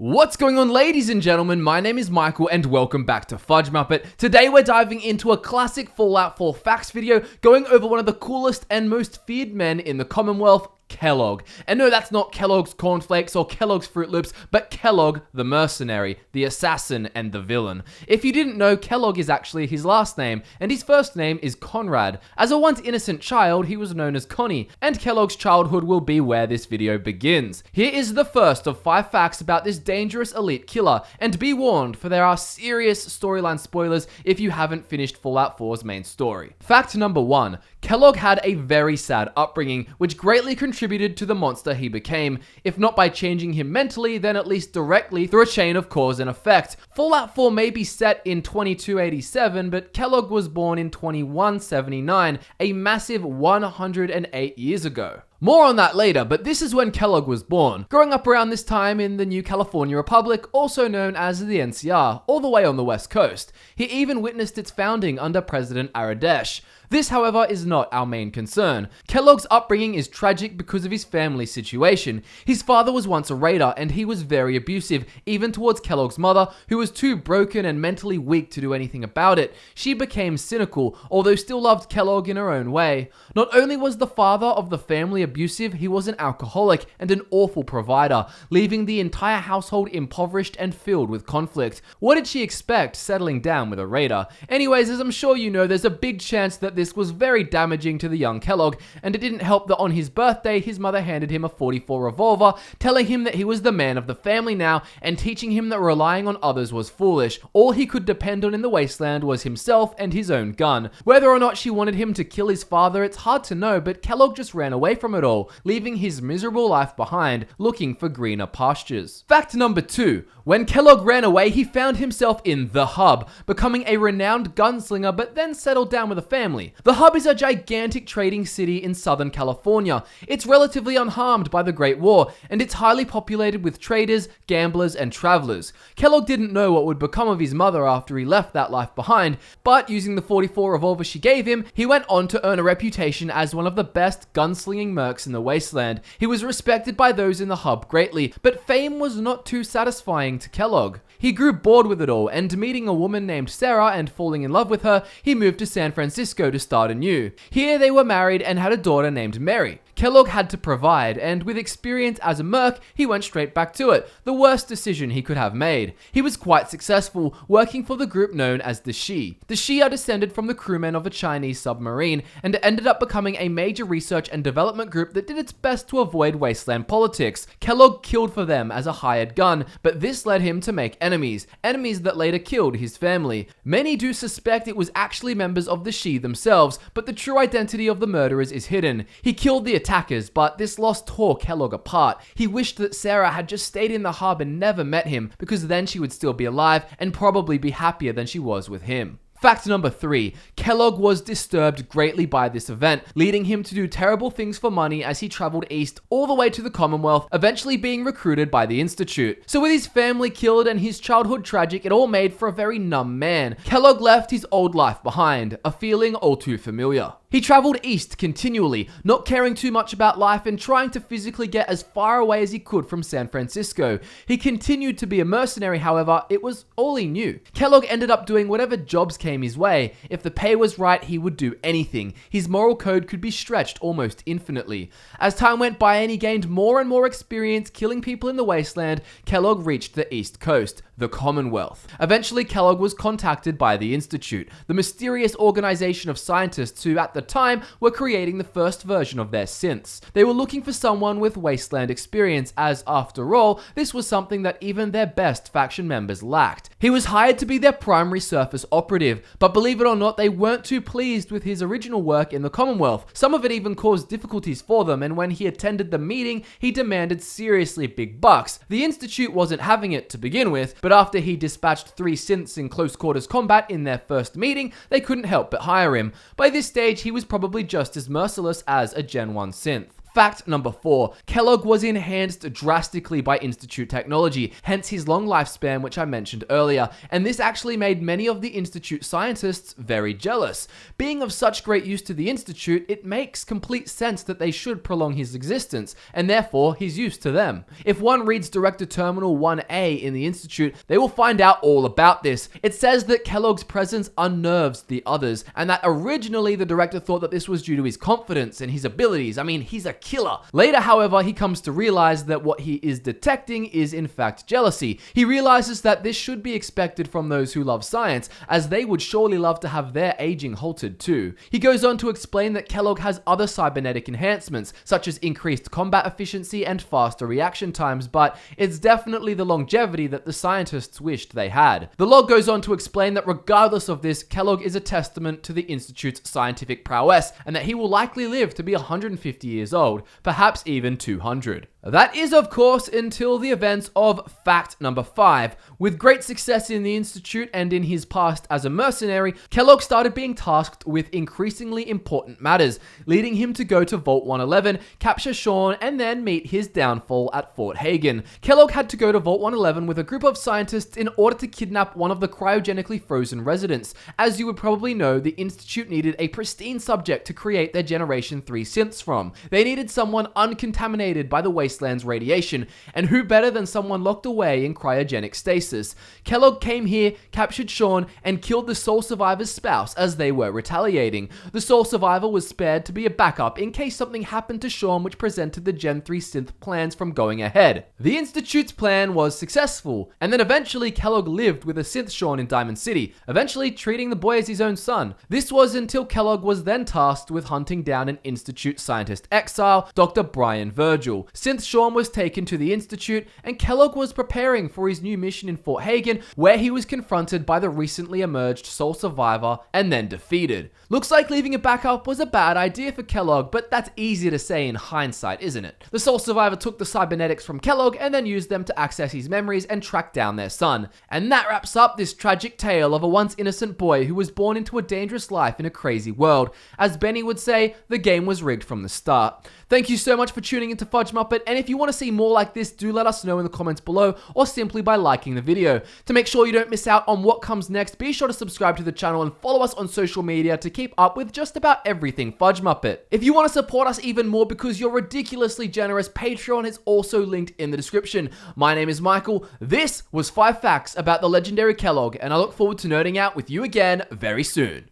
What's going on, ladies and gentlemen? My name is Michael and welcome back to FudgeMuppet. Today we're diving into a classic Fallout 4 facts video, going over one of the coolest and most feared men in the Commonwealth, Kellogg. And no, that's not Kellogg's Cornflakes or Kellogg's Fruit Loops, but Kellogg the mercenary, the assassin, and the villain. If you didn't know, Kellogg is actually his last name, and his first name is Conrad. As a once innocent child, he was known as Connie, and Kellogg's childhood will be where this video begins. Here is the first of 5 facts about this dangerous elite killer, and be warned, for there are serious storyline spoilers if you haven't finished Fallout 4's main story. Fact number 1. Kellogg had a very sad upbringing, which greatly contributed to the monster he became, if not by changing him mentally, then at least directly through a chain of cause and effect. Fallout 4 may be set in 2287, but Kellogg was born in 2179, a massive 108 years ago. More on that later, but this is when Kellogg was born, growing up around this time in the New California Republic, also known as the NCR, all the way on the West Coast. He even witnessed its founding under President Aradesh. This, however, is not our main concern. Kellogg's upbringing is tragic because of his family situation. His father was once a raider, and he was very abusive, even towards Kellogg's mother, who was too broken and mentally weak to do anything about it. She became cynical, although still loved Kellogg in her own way. Not only was the father of the family abusive, he was an alcoholic and an awful provider, leaving the entire household impoverished and filled with conflict. What did she expect settling down with a raider? Anyways, as I'm sure you know, there's a big chance that this was very damaging to the young Kellogg, and it didn't help that on his birthday, his mother handed him a .44 revolver, telling him that he was the man of the family now, and teaching him that relying on others was foolish. All he could depend on in the wasteland was himself and his own gun. Whether or not she wanted him to kill his father, it's hard to know, but Kellogg just ran away from it all, leaving his miserable life behind, looking for greener pastures. Fact number 2. When Kellogg ran away, he found himself in the Hub, becoming a renowned gunslinger, but then settled down with a family. The Hub is a gigantic trading city in Southern California. It's relatively unharmed by the Great War, and it's highly populated with traders, gamblers, and travelers. Kellogg didn't know what would become of his mother after he left that life behind, but using the .44 revolver she gave him, he went on to earn a reputation as one of the best gunslinging mercs in the wasteland. He was respected by those in the Hub greatly, but fame was not too satisfying to Kellogg. He grew bored with it all, and meeting a woman named Sarah and falling in love with her, he moved to San Francisco to start anew. Here they were married and had a daughter named Mary. Kellogg had to provide, and with experience as a merc, he went straight back to it, the worst decision he could have made. He was quite successful, working for the group known as the Shi. The Shi are descended from the crewmen of a Chinese submarine, and ended up becoming a major research and development group that did its best to avoid wasteland politics. Kellogg killed for them as a hired gun, but this led him to make enemies that later killed his family. Many do suspect it was actually members of the Shi themselves, but the true identity of the murderers is hidden. He killed the attackers, but this loss tore Kellogg apart. He wished that Sarah had just stayed in the Hub and never met him, because then she would still be alive and probably be happier than she was with him. Fact number 3. Kellogg was disturbed greatly by this event, leading him to do terrible things for money as he traveled east all the way to the Commonwealth, eventually being recruited by the Institute. So with his family killed and his childhood tragic, it all made for a very numb man. Kellogg left his old life behind, a feeling all too familiar. He traveled east continually, not caring too much about life and trying to physically get as far away as he could from San Francisco. He continued to be a mercenary, however, it was all he knew. Kellogg ended up doing whatever jobs came his way. If the pay was right, he would do anything. His moral code could be stretched almost infinitely. As time went by and he gained more and more experience killing people in the wasteland, Kellogg reached the East Coast, the Commonwealth. Eventually, Kellogg was contacted by the Institute, the mysterious organization of scientists who, at the time, were creating the first version of their synths. They were looking for someone with wasteland experience, as after all, this was something that even their best faction members lacked. He was hired to be their primary surface operative, but believe it or not, they weren't too pleased with his original work in the Commonwealth. Some of it even caused difficulties for them, and when he attended the meeting, he demanded seriously big bucks. The Institute wasn't having it to begin with, but after he dispatched 3 synths in close quarters combat in their first meeting, they couldn't help but hire him. By this stage, he was probably just as merciless as a Gen 1 synth. Fact number 4. Kellogg was enhanced drastically by Institute technology, hence his long lifespan, which I mentioned earlier, and this actually made many of the Institute scientists very jealous. Being of such great use to the Institute, it makes complete sense that they should prolong his existence, and therefore his use to them. If one reads Director Terminal 1A in the Institute, they will find out all about this. It says that Kellogg's presence unnerves the others, and that originally the director thought that this was due to his confidence and his abilities. I mean, he's a killer. Later, however, he comes to realize that what he is detecting is in fact jealousy. He realizes that this should be expected from those who love science, as they would surely love to have their aging halted too. He goes on to explain that Kellogg has other cybernetic enhancements, such as increased combat efficiency and faster reaction times, but it's definitely the longevity that the scientists wished they had. The log goes on to explain that regardless of this, Kellogg is a testament to the Institute's scientific prowess, and that he will likely live to be 150 years old, perhaps even 200. That is, of course, until the events of fact number 5. With great success in the Institute and in his past as a mercenary, Kellogg started being tasked with increasingly important matters, leading him to go to Vault 111, capture Sean, and then meet his downfall at Fort Hagen. Kellogg had to go to Vault 111 with a group of scientists in order to kidnap one of the cryogenically frozen residents. As you would probably know, the Institute needed a pristine subject to create their Generation 3 synths from. They needed someone uncontaminated by the wasteland's radiation, and who better than someone locked away in cryogenic stasis? Kellogg came here, captured Sean, and killed the sole survivor's spouse as they were retaliating. The sole survivor was spared to be a backup in case something happened to Sean which prevented the Gen 3 synth plans from going ahead. The Institute's plan was successful, and then eventually Kellogg lived with a synth Sean in Diamond City, eventually treating the boy as his own son. This was until Kellogg was then tasked with hunting down an Institute scientist exile, Dr. Brian Virgil. Synth Sean was taken to the Institute, and Kellogg was preparing for his new mission in Fort Hagen, where he was confronted by the recently emerged sole survivor and then defeated. Looks like leaving a backup was a bad idea for Kellogg, but that's easier to say in hindsight, isn't it? The sole survivor took the cybernetics from Kellogg and then used them to access his memories and track down their son. And that wraps up this tragic tale of a once innocent boy who was born into a dangerous life in a crazy world. As Benny would say, the game was rigged from the start. Thank you so much for tuning into FudgeMuppet, and if you want to see more like this, do let us know in the comments below, or simply by liking the video. To make sure you don't miss out on what comes next, be sure to subscribe to the channel and follow us on social media to keep up with just about everything FudgeMuppet. If you want to support us even more because you're ridiculously generous, Patreon is also linked in the description. My name is Michael, this was 5 facts about the legendary Kellogg, and I look forward to nerding out with you again very soon.